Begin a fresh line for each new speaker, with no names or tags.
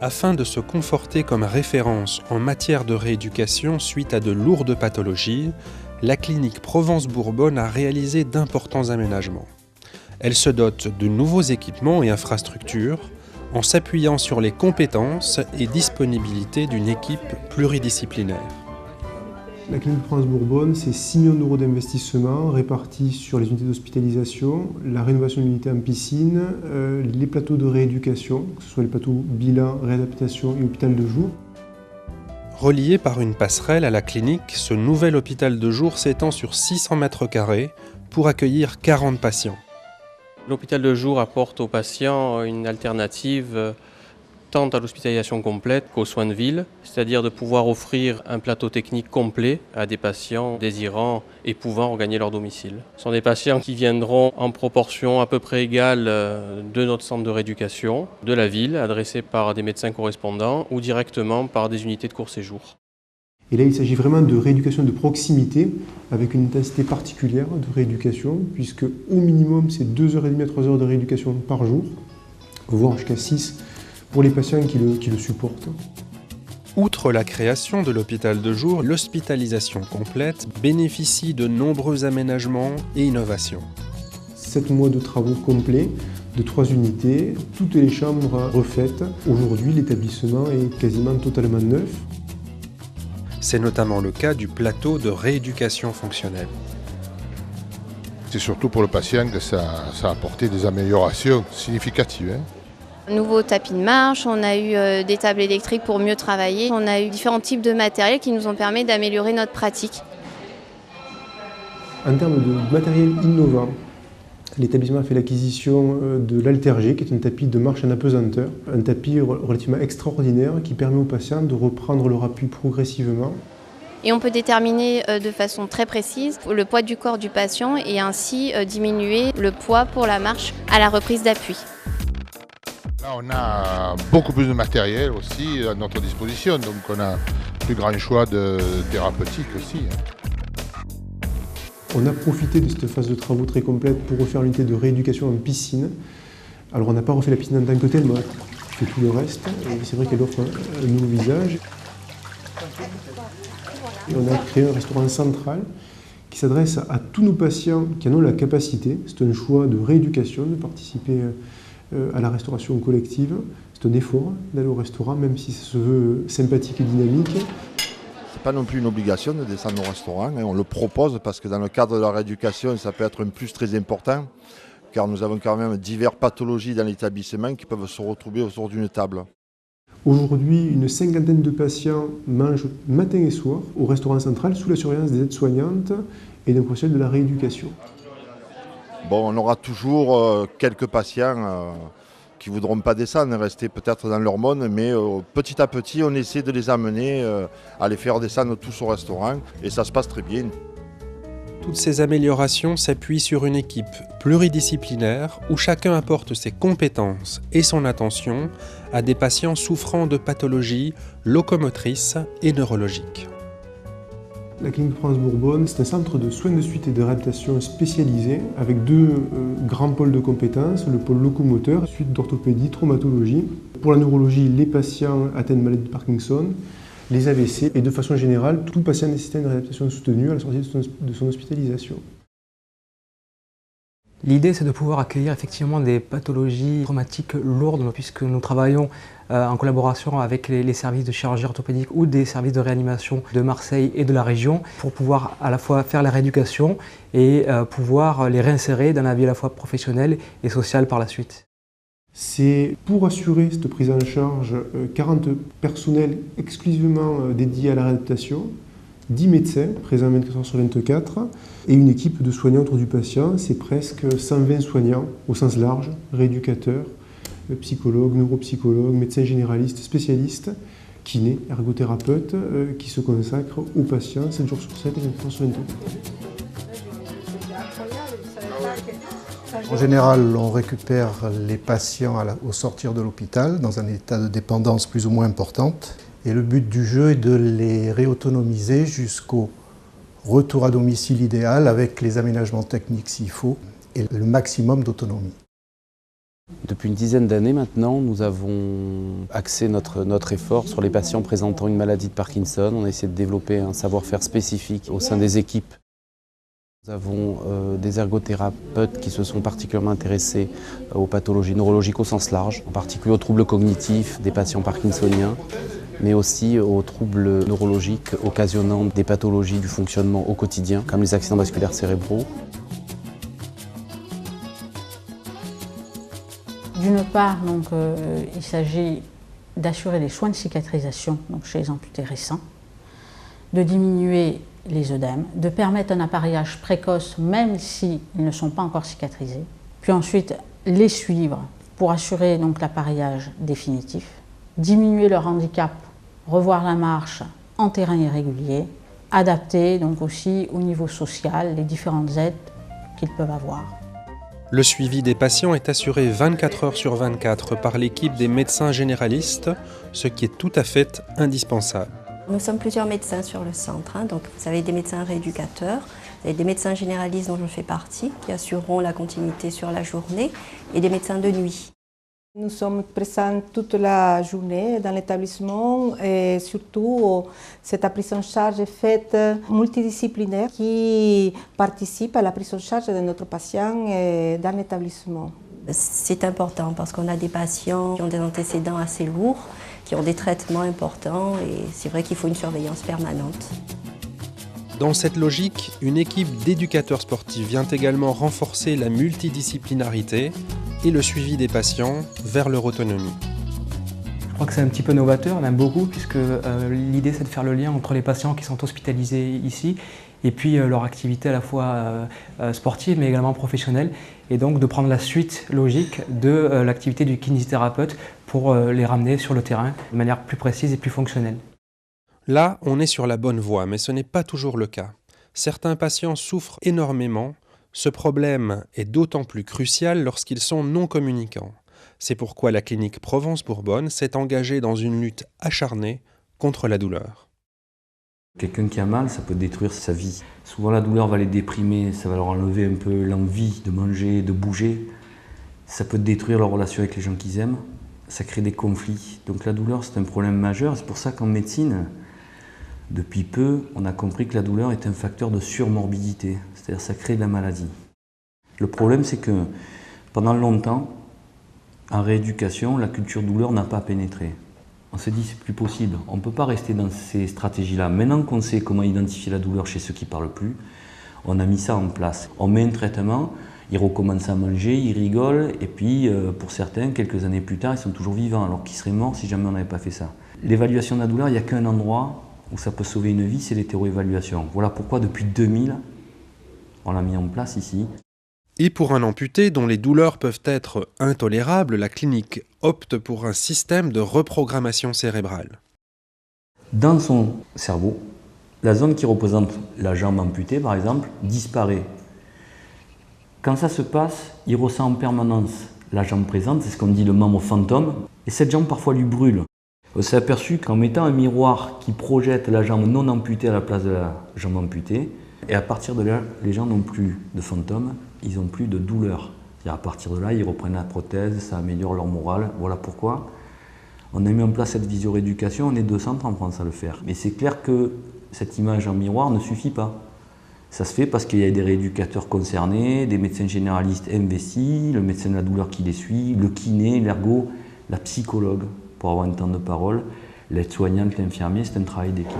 Afin de se conforter comme référence en matière de rééducation suite à de lourdes pathologies, la clinique Provence-Bourbonne a réalisé d'importants aménagements. Elle se dote de nouveaux équipements et infrastructures en s'appuyant sur les compétences et disponibilités d'une équipe pluridisciplinaire.
La clinique Provence-Bourbonne, c'est 6 millions d'euros d'investissement répartis sur les unités d'hospitalisation, la rénovation de l'unité en piscine, les plateaux de rééducation, que ce soit les plateaux bilan, réadaptation et hôpital de jour.
Relié par une passerelle à la clinique, ce nouvel hôpital de jour s'étend sur 600 mètres carrés pour accueillir 40 patients.
L'hôpital de jour apporte aux patients une alternative tant à l'hospitalisation complète qu'aux soins de ville, c'est-à-dire de pouvoir offrir un plateau technique complet à des patients désirant et pouvant regagner leur domicile. Ce sont des patients qui viendront en proportion à peu près égale de notre centre de rééducation, de la ville, adressés par des médecins correspondants ou directement par des unités de court séjour.
Et là, il s'agit vraiment de rééducation de proximité avec une intensité particulière de rééducation, puisque au minimum, c'est 2h30 à 3h de rééducation par jour, voire jusqu'à 6 pour les patients qui le supportent.
Outre la création de l'hôpital de jour, l'hospitalisation complète bénéficie de nombreux aménagements et innovations.
7 mois de travaux complets de 3 unités, toutes les chambres refaites. Aujourd'hui, l'établissement est quasiment totalement neuf.
C'est notamment le cas du plateau de rééducation fonctionnelle.
C'est surtout pour le patient que ça a apporté des améliorations significatives.
Nouveau tapis de marche, on a eu des tables électriques pour mieux travailler, on a eu différents types de matériel qui nous ont permis d'améliorer notre pratique.
En termes de matériel innovant, l'établissement a fait l'acquisition de l'Alterg, qui est un tapis de marche en apesanteur, un tapis relativement extraordinaire qui permet aux patients de reprendre leur appui progressivement.
Et on peut déterminer de façon très précise le poids du corps du patient et ainsi diminuer le poids pour la marche à la reprise d'appui.
Là, on a beaucoup plus de matériel aussi à notre disposition, donc on a un plus grand choix de thérapeutique aussi.
On a profité de cette phase de travaux très complète pour refaire l'unité de rééducation en piscine. Alors on n'a pas refait la piscine en tant que telle, mais on a fait tout le reste, et c'est vrai qu'elle offre un nouveau visage. Et on a créé un restaurant central qui s'adresse à tous nos patients qui en ont la capacité. C'est un choix de rééducation, de participer à la restauration collective. C'est un effort d'aller au restaurant, même si ça se veut sympathique et dynamique.
C'est pas non plus une obligation de descendre au restaurant, on le propose parce que dans le cadre de la rééducation, ça peut être un plus très important, car nous avons quand même diverses pathologies dans l'établissement qui peuvent se retrouver autour d'une table.
Aujourd'hui, une 50aine de patients mangent matin et soir au restaurant central sous la surveillance des aides-soignantes et d'un professionnel de la rééducation.
Bon, on aura toujours quelques patients qui ne voudront pas descendre, rester peut-être dans leur monde, mais petit à petit, on essaie de les amener à les faire descendre tous au restaurant et ça se passe très bien.
Toutes ces améliorations s'appuient sur une équipe pluridisciplinaire où chacun apporte ses compétences et son attention à des patients souffrant de pathologies locomotrices et neurologiques.
La clinique Provence-Bourbonne, c'est un centre de soins de suite et de réadaptation spécialisé avec 2 grands pôles de compétences, le pôle locomoteur, suite d'orthopédie, traumatologie. Pour la neurologie, les patients atteints de maladie de Parkinson, les AVC et de façon générale, tout patient nécessitant une réadaptation soutenue à la sortie de son hospitalisation.
L'idée, c'est de pouvoir accueillir effectivement des pathologies traumatiques lourdes, puisque nous travaillons en collaboration avec les services de chirurgie orthopédique ou des services de réanimation de Marseille et de la région, pour pouvoir à la fois faire la rééducation et pouvoir les réinsérer dans la vie à la fois professionnelle et sociale par la suite.
C'est pour assurer cette prise en charge 40 personnels exclusivement dédiés à la réadaptation, 10 médecins présents 24 heures sur 24 et une équipe de soignants autour du patient. C'est presque 120 soignants au sens large, rééducateurs, psychologues, neuropsychologues, médecins généralistes, spécialistes, kinés, ergothérapeutes qui se consacrent aux patients 7 jours sur 7 et 24 heures sur 24.
En général, on récupère les patients au sortir de l'hôpital dans un état de dépendance plus ou moins importante. Et le but du jeu est de les réautonomiser jusqu'au retour à domicile idéal avec les aménagements techniques s'il faut et le maximum d'autonomie.
Depuis une dizaine d'années maintenant, nous avons axé notre effort sur les patients présentant une maladie de Parkinson. On a essayé de développer un savoir-faire spécifique au sein des équipes. Nous avons des ergothérapeutes qui se sont particulièrement intéressés aux pathologies neurologiques au sens large, en particulier aux troubles cognitifs des patients parkinsoniens, mais aussi aux troubles neurologiques occasionnant des pathologies du fonctionnement au quotidien, comme les accidents vasculaires cérébraux.
D'une part, il s'agit d'assurer les soins de cicatrisation chez les amputés récents, de diminuer les œdèmes, de permettre un appareillage précoce même s'ils ne sont pas encore cicatrisés, puis ensuite les suivre pour assurer l'appareillage définitif, diminuer leur handicap, revoir la marche en terrain irrégulier, adapter aussi au niveau social les différentes aides qu'ils peuvent avoir.
Le suivi des patients est assuré 24 heures sur 24 par l'équipe des médecins généralistes, ce qui est tout à fait indispensable.
Nous sommes plusieurs médecins sur le centre, donc vous avez des médecins rééducateurs, vous avez des médecins généralistes dont je fais partie, qui assureront la continuité sur la journée, et des médecins de nuit.
Nous sommes présents toute la journée dans l'établissement et surtout cette prise en charge est faite multidisciplinaire qui participe à la prise en charge de notre patient dans l'établissement.
C'est important parce qu'on a des patients qui ont des antécédents assez lourds, qui ont des traitements importants et c'est vrai qu'il faut une surveillance permanente.
Dans cette logique, une équipe d'éducateurs sportifs vient également renforcer la multidisciplinarité et le suivi des patients vers leur autonomie.
Je crois que c'est un petit peu novateur, on aime beaucoup, puisque l'idée c'est de faire le lien entre les patients qui sont hospitalisés ici et puis leur activité à la fois sportive mais également professionnelle, et donc de prendre la suite logique de l'activité du kinésithérapeute pour les ramener sur le terrain de manière plus précise et plus fonctionnelle.
Là, on est sur la bonne voie, mais ce n'est pas toujours le cas. Certains patients souffrent énormément. Ce problème est d'autant plus crucial lorsqu'ils sont non communicants. C'est pourquoi la clinique Provence-Bourbonne s'est engagée dans une lutte acharnée contre la douleur.
Quelqu'un qui a mal, ça peut détruire sa vie. Souvent la douleur va les déprimer, ça va leur enlever un peu l'envie de manger, de bouger. Ça peut détruire leur relation avec les gens qu'ils aiment, ça crée des conflits. Donc la douleur c'est un problème majeur, c'est pour ça qu'en médecine, depuis peu, on a compris que la douleur est un facteur de surmorbidité, c'est-à-dire ça crée de la maladie. Le problème, c'est que pendant longtemps, en rééducation, la culture douleur n'a pas pénétré. On s'est dit c'est plus possible, on ne peut pas rester dans ces stratégies-là. Maintenant qu'on sait comment identifier la douleur chez ceux qui ne parlent plus, on a mis ça en place. On met un traitement, ils recommencent à manger, ils rigolent, et puis pour certains, quelques années plus tard, ils sont toujours vivants, alors qu'ils seraient morts si jamais on n'avait pas fait ça. L'évaluation de la douleur, il n'y a qu'un endroit où ça peut sauver une vie, c'est l'hétéroévaluation. Voilà pourquoi depuis 2000, on l'a mis en place ici.
Et pour un amputé dont les douleurs peuvent être intolérables, la clinique opte pour un système de reprogrammation cérébrale.
Dans son cerveau, la zone qui représente la jambe amputée, par exemple, disparaît. Quand ça se passe, il ressent en permanence la jambe présente, c'est ce qu'on dit le membre fantôme, et cette jambe parfois lui brûle. On s'est aperçu qu'en mettant un miroir qui projette la jambe non amputée à la place de la jambe amputée, et à partir de là, les gens n'ont plus de fantômes, ils n'ont plus de douleur. Et à partir de là, ils reprennent la prothèse, ça améliore leur morale. Voilà pourquoi on a mis en place cette visio-rééducation, on est 200 en France à le faire. Mais c'est clair que cette image en miroir ne suffit pas. Ça se fait parce qu'il y a des rééducateurs concernés, des médecins généralistes investis, le médecin de la douleur qui les suit, le kiné, l'ergo, la psychologue pour avoir un temps de parole, l'aide-soignante, l'infirmier, c'est un travail d'équipe.